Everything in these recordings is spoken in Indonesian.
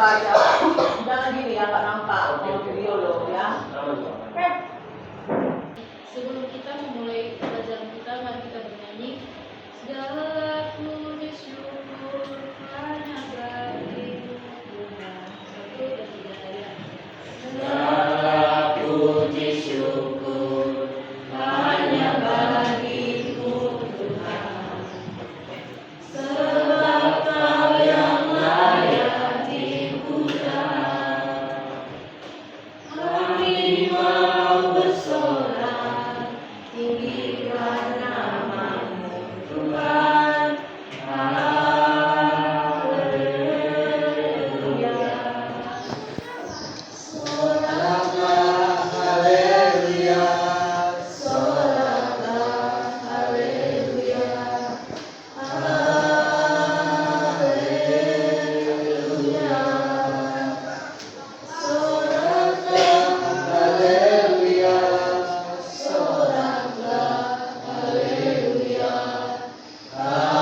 baca. Jangan gini ya, nggak nampak video loh ya. Oke. Sebelum kita memulai pelajaran kita, mari kita bernyanyi. Segala puji syukur hanya bagi Tuhan. 1, 2, 3 ya. Segala puji syukur hanya bagimu Tuhan. Sebab Kau yang layak dipuja. Kami mau bersorak, tinggikan nama-Mu Tuhan. Haleluya. Soraklah haleluya, soraklah haleluya, haleluya. Soraklah haleluya, soraklah haleluya, haleluya.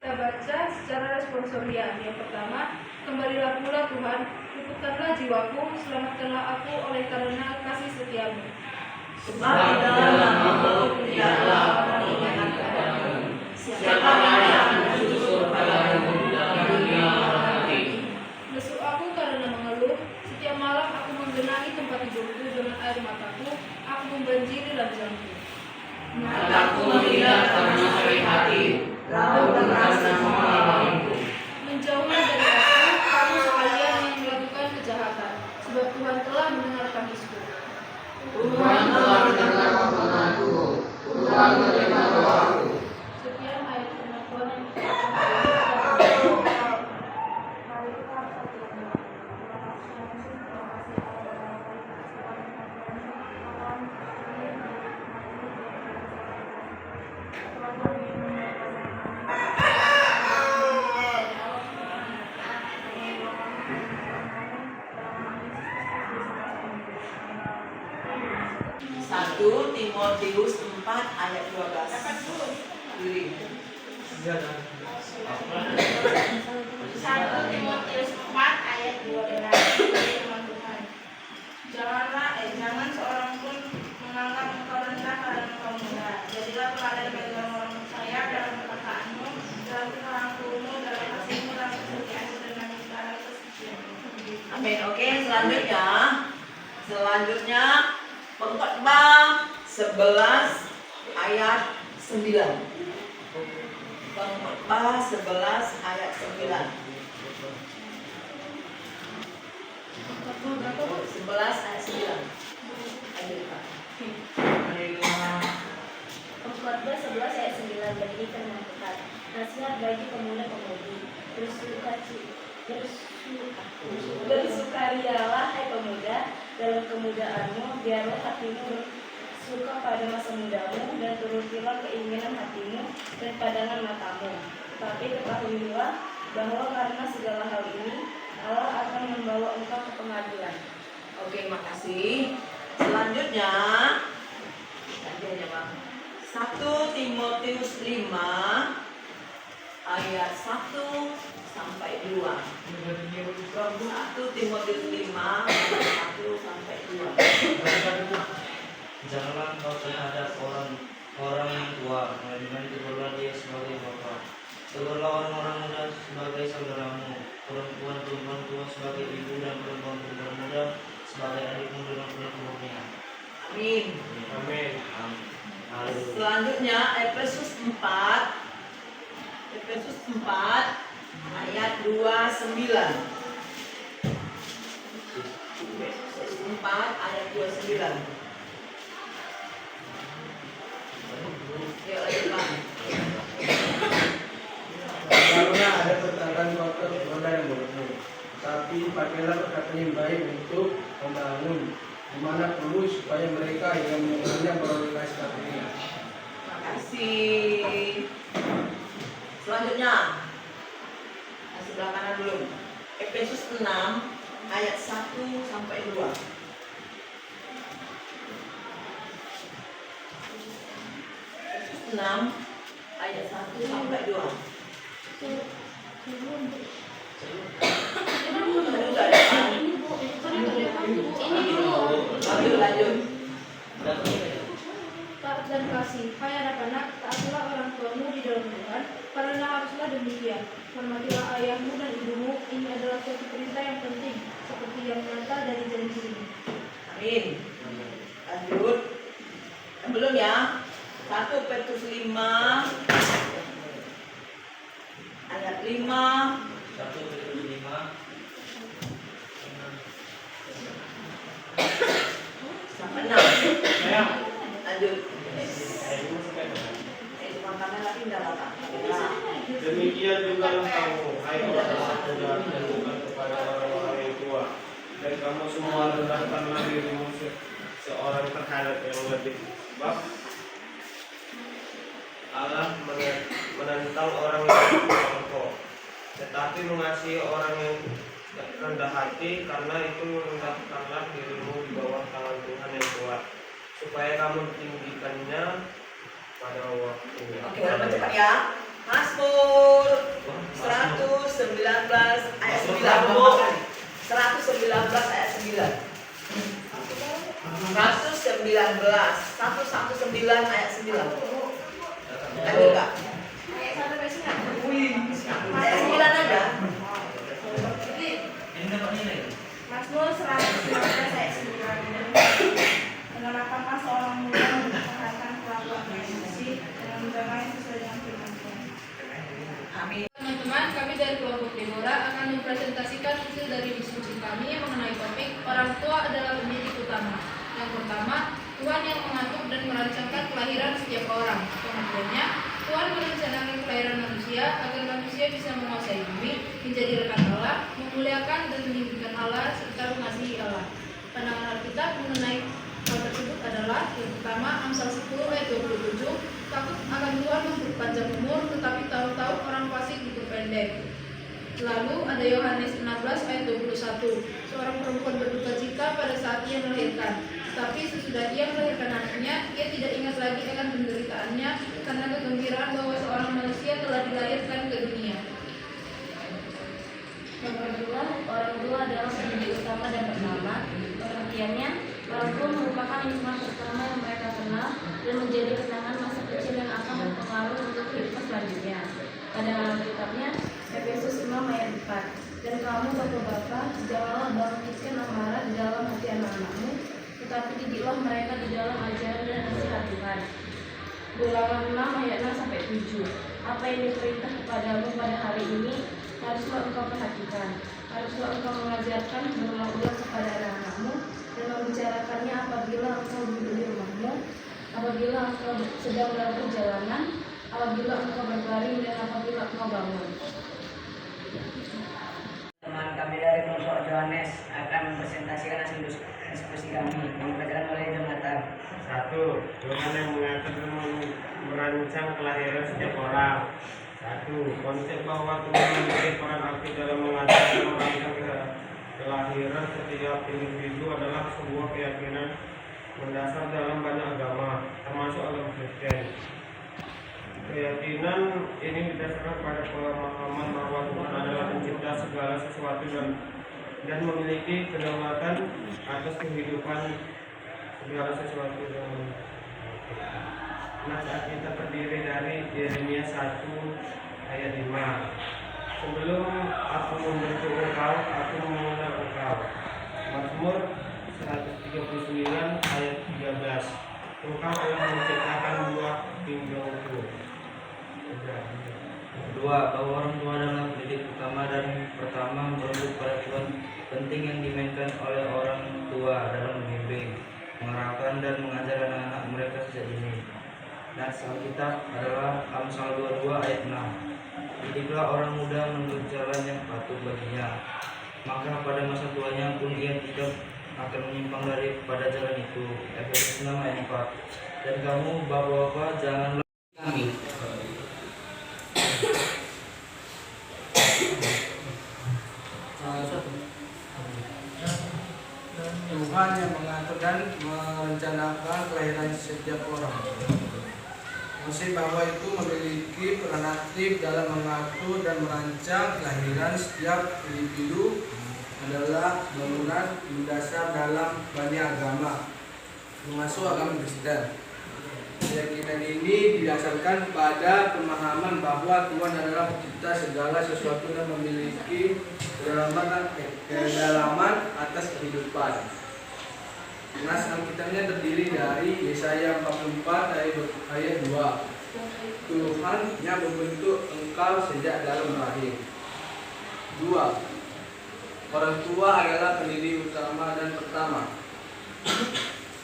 Kita baca secara responsorial. Yang pertama, kembalilah pula Tuhan, luputkanlah jiwaku, selamatkanlah aku oleh karena kasih setiamu. Sebab di dalam namamu tidaklah orang mengingat kepadamu. Siapa yang akan jujur padamu dalam dunia nanti? Lesu aku karena mengeluh, setiap malam aku menggenangi tempat tidurku dengan air mataku, aku membanjiri ranjangku. Mataku melihat karena sakit hati, lalu merasa mengalamiku. Menjauhlah dari aku, kamu sekalian yang melakukan kejahatan, sebab Tuhan telah mendengar tangisku. Tuhan telah mendengar permohonanku, Tuhan menerima doaku. Sekian ayat pengakuan yang kita Satu Timotius 4 ayat 12. Diri. 1 Timotius 4 ayat 12. Firman Tuhan. Jangan seorang pun menganggap engkau rendah karena engkau muda. Jadilah teladan bagi orang-orang percaya dalam perkataanmu, dalam perilakumu, dalam kasihmu, dalam kesetiaanmu, dan dalam segala kesucianmu. Amin. Oke, selanjutnya Pengkhotbah 11 ayat 9. Pengkhotbah 11 ayat 9. 11 ayat 9. Ayo, Pak. Pengkhotbah 11 ayat 9 begini firman Tuhan. Nasihat bagi pemuda-pemudi, bersukarialah hai pemuda dalam kemudaanmu, biarlah hatimu suka pada masa mudamu, dan turutilah keinginan hatimu dan pandangan matamu. Tetapi ketahuilah bahwa karena segala hal ini Allah akan membawa engkau ke pengadilan. Oke, makasih. Selanjutnya Bang. 1 Timotius 5 ayat 1 sampai 2. 1 Timotius 5 ayat 1 sampai 2. Janganlah engkau terhadap orang yang tua, melainkan tegurlah dia sebagai bapa. Tegurlah orang-orang muda sebagai saudaramu, perempuan-perempuan tua sebagai ibu, dan perempuan-perempuan muda sebagai adikmu dalam penuh-penuhnya. Amin. Amin. Selanjutnya Efesus 4 ayat 29. Efesus 4 ayat 29. Yuk, lanjut, Pak. Karena ada perkataan kotor kepada yang bodoh, tapi pakailah perkataan yang baik untuk membangun, di mana perlu supaya mereka yang mendengarnya beroleh kasih karunia. Makasih. Selanjutnya, sebelah kanan dulu. Efesus 6 ayat 1 sampai 2. 6 ayat 1 sampai 2. Lanjut. Taat dan kasih. Hai anak-anak, taatilah orang tuamu di dalam Tuhan, karena haruslah demikian. Hormatilah ayahmu dan ibumu. Ini adalah suatu perintah yang penting, seperti yang nyata dari janji ini. Amin. Lanjut. Belum ya? 1 Petrus 5 ayat 5 1 Petrus 5 sampai 6. Lanjut. Makannya lagi enggak apa-apa. Demikian juga kamu, hai orang muda, tundukkan kepada orang-orang tua, dan kamu semua rendahkanlah dirimu seorang terhadap yang lebih. Sebab Allah menentang orang yang berjongkok, tetapi mengasihi orang yang rendah hati. Karena itu rendahkanlah dirimu di bawah tangan Tuhan yang kuat, supaya kamu tinggikannya pada waktunya. Oke, walaupun cepat ya. Mazmur 119 ayat 9. 119 ayat 9. 119 ayat 9. Lanjut Kak. Ayat 1 sampai 9. Ayat 9 ada. Ini dapat nilai. Mazmur 119 ayat 9. Dengan apakah seorang muda mempertahankan kelakuannya yang bersih dan menjalannya sesuai dengan firman Tuhan. Amin. Teman-teman, kami dari kelompok Deborah akan mempresentasikan hasil dari diskusi kami mengenai topik orang tua adalah pendidik utama. Yang pertama, Tuhan yang mengatur dan merancangkan kelahiran setiap orang. Kemudiannya, Tuhan merencanakan kelahiran manusia agar manusia bisa menguasai bumi, menjadi rekan Allah, memuliakan dan meninggikan Allah serta mengasihi Allah. Pandangan Alkitab mengenai hal tersebut adalah yang pertama, Amsal 10 ayat 27, takut akan Tuhan memperpanjang umur, tetapi tahu-tahu orang fasik diperpendek. Lalu ada Yohanes 16 ayat 21, seorang perempuan berduka cita pada saat ia melahirkan, tapi sesudah ia melahirkan anaknya, ia tidak ingat lagi akan penderitaannya karena kegembiraan bahwa seorang manusia telah dilahirkan ke dunia. Yang kedua, orang tua adalah pendidik utama dan pertama. Pengertiannya, orang tua merupakan lingkungan pertama yang mereka kenal dan menjadi kenangan masa kecil yang akan berpengaruh untuk kehidupan selanjutnya. Pada Alkitabnya, Efesus 6 ayat 4. Dan kamu bapak-bapak, janganlah bangkitkan amarah di dalam hati anak-anakmu, tetapi didiklah mereka di dalam ajaran dan nasihat Tuhan. Ulangan 6 ayat 6 sampai 7. Apa yang diperintah kepadamu pada hari ini haruslah engkau perhatikan. Haruslah engkau mengajarkan berulang-ulang kepada anak-anakmu dan membicarakannya apabila engkau duduk di rumahmu, apabila engkau sedang dalam perjalanan, apabila engkau berbaring dan apabila engkau bangun. Teman kami dari kelompok Johannes akan mempresentasikan hasil diskusi kami yang dibacakan oleh Jonathan. 1. Tuhan yang mengatur dan merancang kelahiran setiap orang. 1. Konsep bahwa Tuhan memiliki peran aktif dalam mengatur dan merancang kelahiran setiap individu adalah sebuah keyakinan mendasar dalam banyak agama, termasuk agama Kristen. Keyakinan ini didasarkan pada pemahaman bahwa Tuhan adalah pencipta segala sesuatu dan memiliki kedaulatan atas kehidupan segala sesuatu. Nasihat kita terdiri dari Yeremia 1 ayat 5. Sebelum aku membentuk engkau, aku mengenal engkau. Mazmur 139 ayat 13. Engkau telah menciptakan buah pinggangku. Kedua, bahwa orang tua adalah pendidik utama dan pertama merujuk pada peran penting yang dimainkan oleh orang tua dalam membimbing, mengarahkan dan mengajar anak-anak mereka sejak dini. Nas Alkitab adalah Amsal 22 ayat 6. Didiklah orang muda menurut jalan yang patut baginya, maka pada masa tuanya pun ia tidak akan menyimpang daripada jalan itu. Efesus 6 ayat 4. Dan kamu bapak-bapak janganlah kami. Tuhan yang mengatur dan merencanakan kelahiran setiap orang. Konsep bahwa itu memiliki peran aktif dalam mengatur dan merancang kelahiran setiap individu adalah bangunan mendasar dalam banyak agama, termasuk agama Kristen. Keyakinan ini didasarkan pada pemahaman bahwa Tuhan adalah pencipta segala sesuatu dan memiliki kedalaman atas kehidupan. Nas Alkitabnya terdiri dari Yesaya 44 ayat 2. Tuhan yang membentuk engkau sejak dalam rahim. 2. Orang tua adalah pendiri utama dan pertama.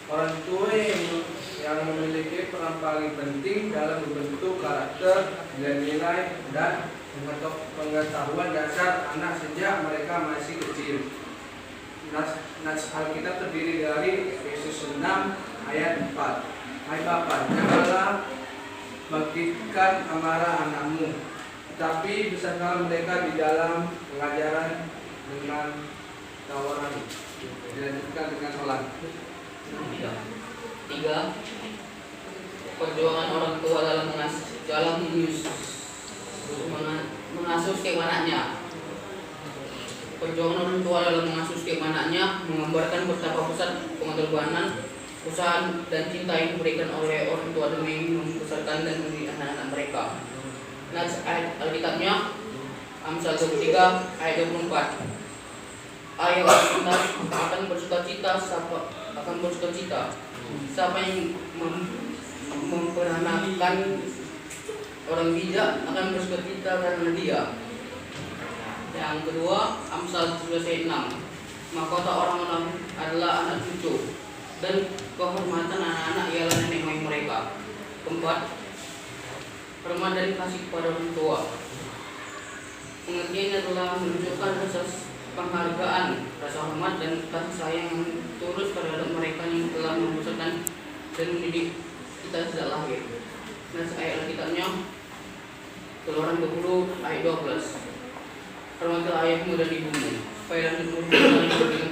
Orang tua yang memiliki peran paling penting dalam membentuk karakter, nilai-nilai, dan pengetahuan dasar anak sejak mereka masih kecil. Nas Alkitab terdiri dari Efesus 6 ayat 4. Hai Bapa, janganlah bangkitkan amarah anakmu, tetapi besarkanlah mereka di dalam pengajaran dengan tawaran. Dilanjutkan dengan sholat. 3. Perjuangan orang tua dalam mengasuh setiap anaknya. Perjuangan orang tua dalam mengasuh setiap anaknya menggambarkan betapa besar pengorbanan, usaha dan cinta yang diberikan oleh orang tua demi membesarkan dan mendidik anak-anak mereka. Nas ayat Alkitabnya Amsal 23 ayat 24. Ayah kita akan bersukacita, siapa yang memperanakan orang bijak akan bersukacita karena dia. Yang kedua, Amsal 11 ayat 6. Mahkota orang adalah anak cucu, dan kehormatan anak-anak ialah nenek moyang mereka. Keempat, hormat dan kasih kepada orang tua. Pengertiannya adalah menunjukkan rasa penghargaan, rasa hormat dan kasih sayang yang tulus terhadap mereka yang telah membesarkan dan mendidik kita sejak lahir. Nas ayat Alkitabnya Keluaran 20 ayat 12. Hormatilah ayahmu dan ibumu, supaya lanjut